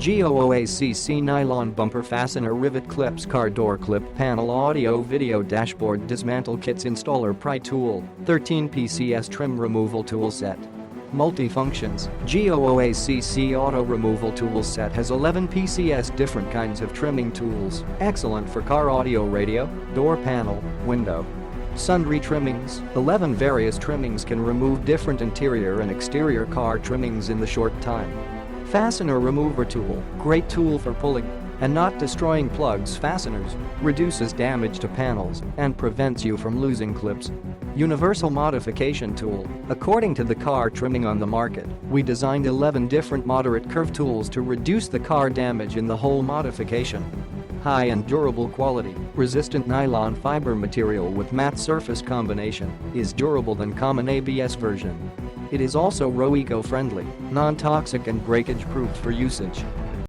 GOOACC Nylon Bumper Fastener Rivet Clips Car Door Clip Panel Audio Video Dashboard Dismantle Kits Installer Pry Tool 13 PCS Trim Removal Tool Set. Multifunctions. GOOACC Auto Removal Tool Set has 11 PCS different kinds of trimming tools, excellent for car audio radio, door panel, window. Sundry trimmings. 11 various trimmings can remove different interior and exterior car trimmings in the short time. Fastener Remover Tool, great tool for pulling and not destroying plugs. Fasteners, reduces damage to panels and prevents you from losing clips. Universal Modification Tool. According to the car trimming on the market, we designed 11 different moderate curve tools to reduce the car damage in the whole modification. High and durable quality, resistant nylon fiber material with matte surface combination is durable than common ABS version. It is also eco-friendly, non-toxic and breakage-proof for usage.